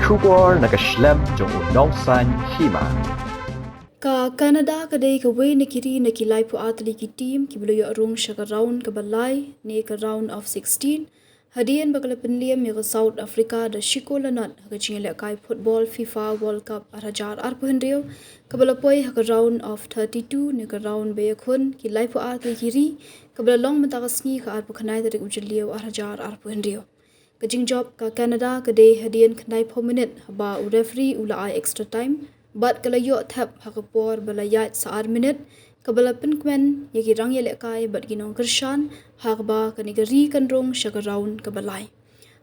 Shubor nakaslem jong unongsan Hima. Ka Canada kadai ka way nakiri nakilay po atli ki team ki bulo Rung ka round ka balay ne ka round of 16 hadian bagala penliam ya South Africa da shikolanat ka chingela kai football FIFA World Cup arajar arpuhendrio ka balapoi ka round of 32 ne ka round be Ïakhun ki lai po atli kiri ka balalong matagasni ka arpu khanai da ujliyo arajar arpuhendrio ka jingjop ka Canada kadai hadian khanai po minute ba u referee ula ai extra time bat kalayo thap hakapor balayat sa minute kabala pinkmen yagi rang yele kai bat ginong kershan hakba kanigari kanrong shaka round kabalai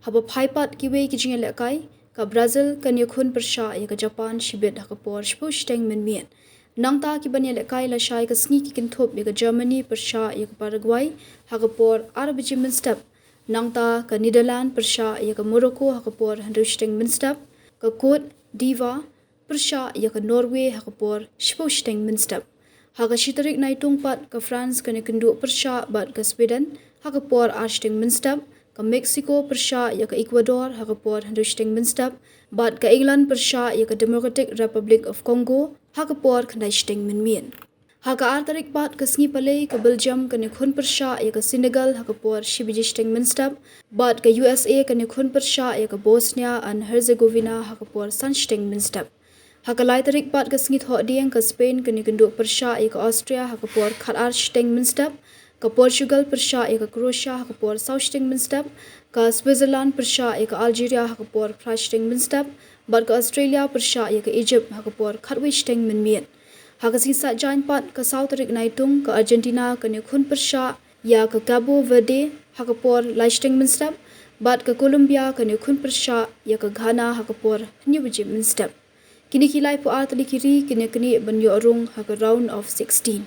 haba phaipat kiwe kijing yele kai ka Brazil kan Ïakhun Pyrshah ya ka Japan Shibit hakapor spush teng men mien nangta ki ban yele kai la shai ka sngi ki kinthop ya ka Germany Pyrshah ya ka Paraguay hakapor arbiji men step nangta ka Netherlands Pyrshah ya ka Morocco hakapor handrushteng men step ka Cote d'Ivoire Pyrshah ya ka Norway hakapor spush-teng minstep. Haka shitarik na itong pat ka France ka nikundu Pyrshah bat ka Sweden hakapor ashteng minstep. Ka Mexico Pyrshah ya ka Ecuador hakapor handushteng minstep. Bat ka England Pyrshah ya ka Democratic Republic of Congo hakapor kanaishteng minmien. Haka artarik pat ka sngi palay ka Belgium ka Ïakhun Pyrshah ya ka Senegal hakapor shibijishteng minstep. Bat ka USA ka Ïakhun Pyrshah ya ka Bosnia and Herzegovina hakapor sanshteng minstep. Hakalai tarik pat ka sngit ho dieng ka Spain ka nikundu Pyrshah ya ka Austria hakapor khat arshteng minstep ka Portugal Pyrshah ya ka Croatia hakapor saushteng minstep ka Switzerland Pyrshah ya ka Algeria hakapor prashteng minstep bat ka Australia Pyrshah ya ka Egypt hakapor khatwishteng minmien haka sisa jain pat ka South tarik naitung ka Argentina ka Ïakhun Pyrshah ya ka Cabo Verde hakapor laishteng minstep bat ka Colombia ka Ïakhun Pyrshah ya ka Ghana hakapor nyubji minstep Kini kilai po atli kiri kini banyo Rung haka round of 16.